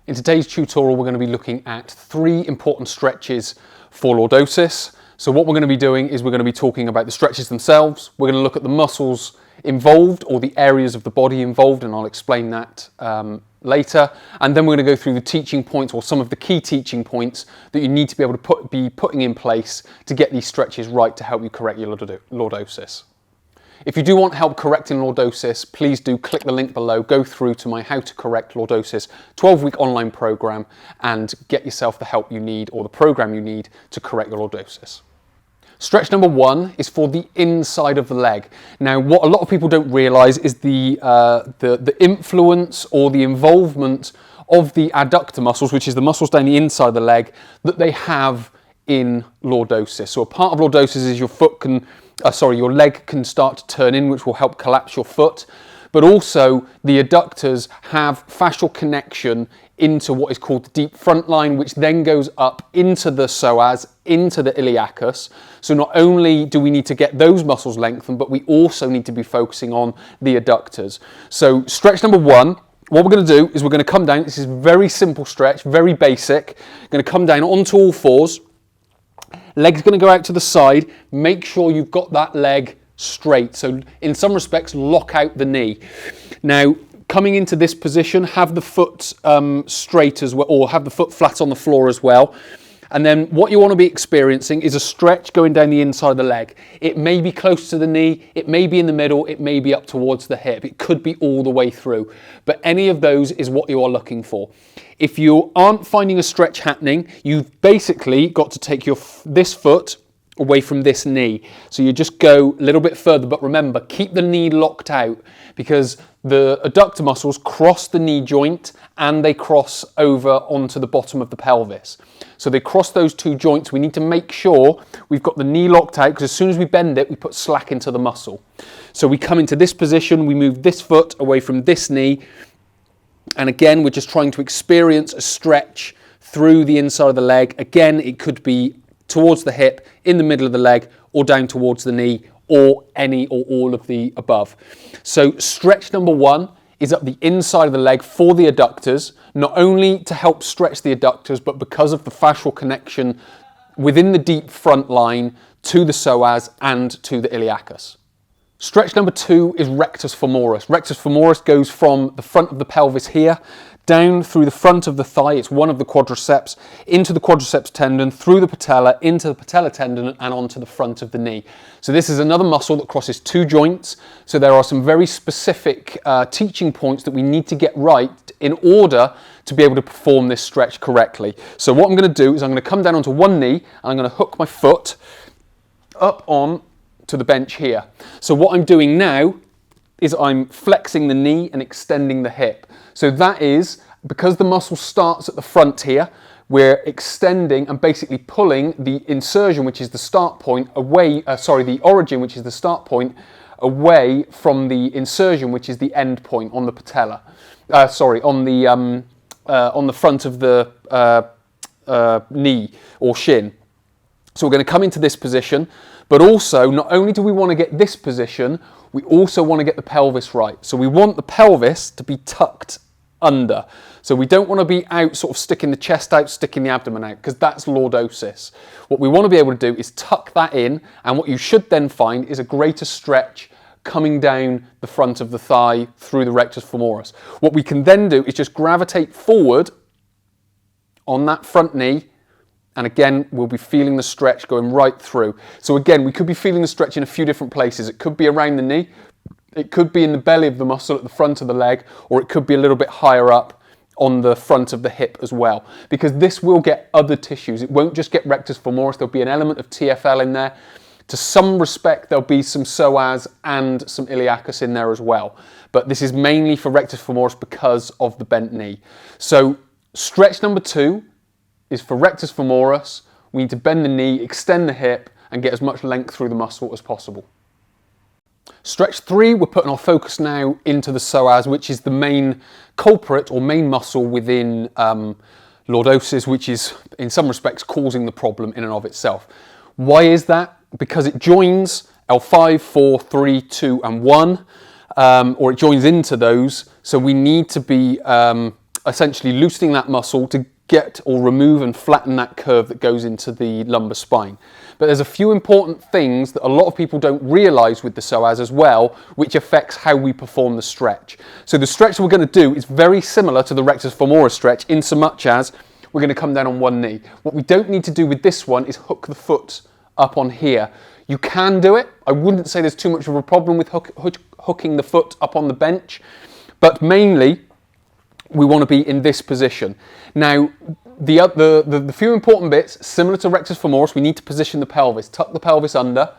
In today's tutorial, we're going to be looking at 3 important stretches for lordosis. So what we're going to be doing is we're going to be talking about the stretches themselves. We're going to look at the muscles involved or the areas of the body involved, and I'll explain that later. And then we're going to go through the teaching points, or some of the key teaching points that you need to be able to be putting in place to get these stretches right to help you correct your lordosis. If you do want help correcting lordosis, please do click the link below, go through to my How to Correct Lordosis 12-week online program and get yourself the help you need or the program you need to correct your lordosis. Stretch number 1 is for the inside of the leg. Now, what a lot of people don't realise is the influence or the involvement of the adductor muscles, which is the muscles down the inside of the leg, that they have in lordosis. So a part of lordosis is your leg can start to turn in, which will help collapse your foot. But also the adductors have fascial connection into what is called the deep front line, which then goes up into the psoas, into the iliacus. So not only do we need to get those muscles lengthened, but we also need to be focusing on the adductors. So stretch number 1, what we're going to do is we're going to come down. This is a very simple stretch, very basic. We're going to come down onto all fours. Leg's going to go out to the side. Make sure you've got that leg straight. So in some respects, lock out the knee. Now, coming into this position, have the foot straight as well, or have the foot flat on the floor as well. And then what you want to be experiencing is a stretch going down the inside of the leg. It may be close to the knee, it may be in the middle, it may be up towards the hip. It could be all the way through. But any of those is what you are looking for. If you aren't finding a stretch happening, you've basically got to take this foot away from this knee. So you just go a little bit further, but remember, keep the knee locked out because the adductor muscles cross the knee joint and they cross over onto the bottom of the pelvis. So they cross those 2 joints. We need to make sure we've got the knee locked out because as soon as we bend it, we put slack into the muscle. So we come into this position, we move this foot away from this knee, and again, we're just trying to experience a stretch through the inside of the leg. Again, it could be towards the hip, in the middle of the leg, or down towards the knee, or any or all of the above. So stretch number 1 is up the inside of the leg for the adductors, not only to help stretch the adductors, but because of the fascial connection within the deep front line to the psoas and to the iliacus. Stretch number 2 is rectus femoris. Rectus femoris goes from the front of the pelvis here, down through the front of the thigh, it's one of the quadriceps, into the quadriceps tendon, through the patella, into the patella tendon, and onto the front of the knee. So this is another muscle that crosses 2 joints. So there are some very specific teaching points that we need to get right in order to be able to perform this stretch correctly. So what I'm going to do is I'm going to come down onto one knee, and I'm going to hook my foot up on to the bench here. So what I'm doing now is I'm flexing the knee and extending the hip. So that is, because the muscle starts at the front here, we're extending and basically pulling the insertion, which is the start point, away, the origin, which is the start point, away from the insertion, which is the end point on the patella. On the front of the knee or shin. So we're going to come into this position, but also not only do we want to get this position, we also want to get the pelvis right. So we want the pelvis to be tucked under. So we don't want to be out sort of sticking the chest out, sticking the abdomen out, because that's lordosis. What we want to be able to do is tuck that in, and what you should then find is a greater stretch coming down the front of the thigh through the rectus femoris. What we can then do is just gravitate forward on that front knee, and again, we'll be feeling the stretch going right through. So again, we could be feeling the stretch in a few different places. It could be around the knee, it could be in the belly of the muscle at the front of the leg, or it could be a little bit higher up on the front of the hip as well. Because this will get other tissues. It won't just get rectus femoris, there'll be an element of TFL in there. To some respect, there'll be some psoas and some iliacus in there as well. But this is mainly for rectus femoris because of the bent knee. So stretch number 2 is for rectus femoris. We need to bend the knee, extend the hip, and get as much length through the muscle as possible. Stretch 3, we're putting our focus now into the psoas, which is the main culprit or main muscle within lordosis, which is in some respects causing the problem in and of itself. Why is that? Because it joins L5, 4, 3, 2 and 1, or it joins into those. So we need to be essentially loosening that muscle to get or remove and flatten that curve that goes into the lumbar spine. But there's a few important things that a lot of people don't realise with the psoas as well, which affects how we perform the stretch. So the stretch that we're going to do is very similar to the rectus femoris stretch in so much as we're going to come down on one knee. What we don't need to do with this one is hook the foot up on here. You can do it. I wouldn't say there's too much of a problem with hooking the foot up on the bench, but mainly we want to be in this position. Now, the few important bits, similar to rectus femoris, we need to position the pelvis, tuck the pelvis under,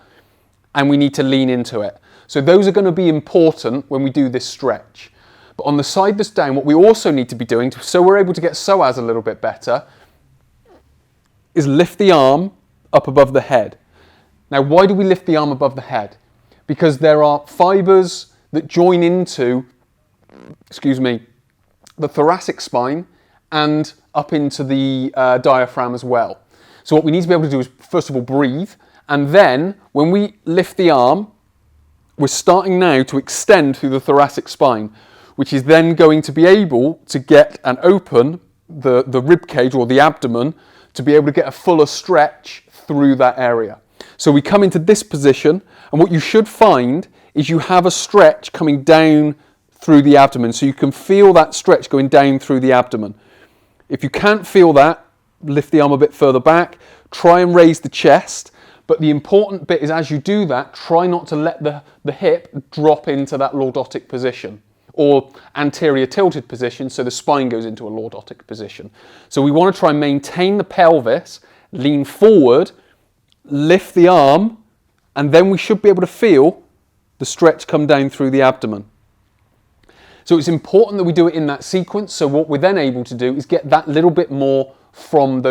and we need to lean into it. So those are going to be important when we do this stretch. But on the side that's down, what we also need to be doing, so we're able to get psoas a little bit better, is lift the arm up above the head. Now, why do we lift the arm above the head? Because there are fibres that join into, the thoracic spine and up into the diaphragm as well. So what we need to be able to do is, first of all, breathe. And then when we lift the arm, we're starting now to extend through the thoracic spine, which is then going to be able to get and open the rib cage or the abdomen to be able to get a fuller stretch through that area. So we come into this position, and what you should find is you have a stretch coming down through the abdomen. So you can feel that stretch going down through the abdomen. If you can't feel that, lift the arm a bit further back, try and raise the chest. But the important bit is as you do that, try not to let the hip drop into that lordotic position or anterior tilted position, so the spine goes into a lordotic position. So we want to try and maintain the pelvis, lean forward, lift the arm, and then we should be able to feel the stretch come down through the abdomen. So it's important that we do it in that sequence. So what we're then able to do is get that little bit more from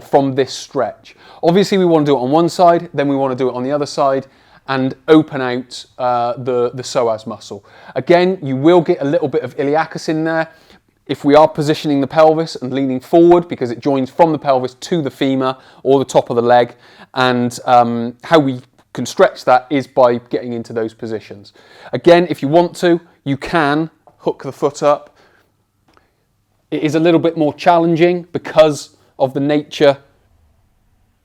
from this stretch. Obviously, we want to do it on one side, then we want to do it on the other side, and open out the psoas muscle. Again, you will get a little bit of iliacus in there if we are positioning the pelvis and leaning forward, because it joins from the pelvis to the femur or the top of the leg. And how we can stretch that is by getting into those positions. Again, if you want to, you can hook the foot up. It is a little bit more challenging because of the nature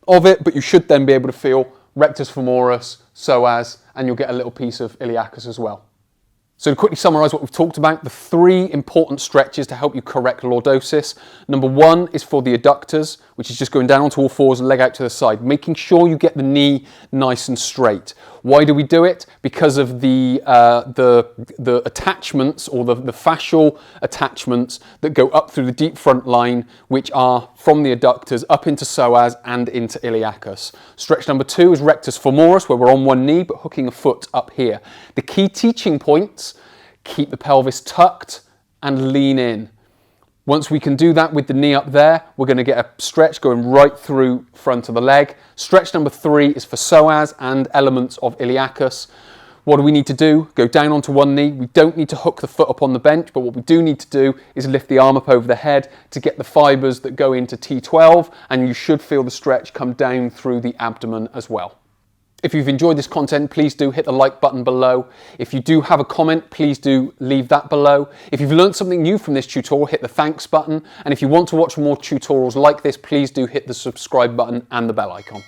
of it, but you should then be able to feel rectus femoris, psoas, and you'll get a little piece of iliacus as well. So to quickly summarise what we've talked about, the three important stretches to help you correct lordosis. Number one is for the adductors, which is just going down onto all fours and leg out to the side, making sure you get the knee nice and straight. Why do we do it? Because of the attachments or the fascial attachments that go up through the deep front line, which are from the adductors up into psoas and into iliacus. Stretch number two is rectus femoris, where we're on one knee but hooking a foot up here. The key teaching points: keep the pelvis tucked and lean in. Once we can do that with the knee up there, we're going to get a stretch going right through front of the leg. Stretch number three is for psoas and elements of iliacus. What do we need to do? Go down onto one knee. We don't need to hook the foot up on the bench, but what we do need to do is lift the arm up over the head to get the fibres that go into T12, and you should feel the stretch come down through the abdomen as well. If you've enjoyed this content, please do hit the like button below. If you do have a comment, please do leave that below. If you've learned something new from this tutorial, hit the thanks button. And if you want to watch more tutorials like this, please do hit the subscribe button and the bell icon.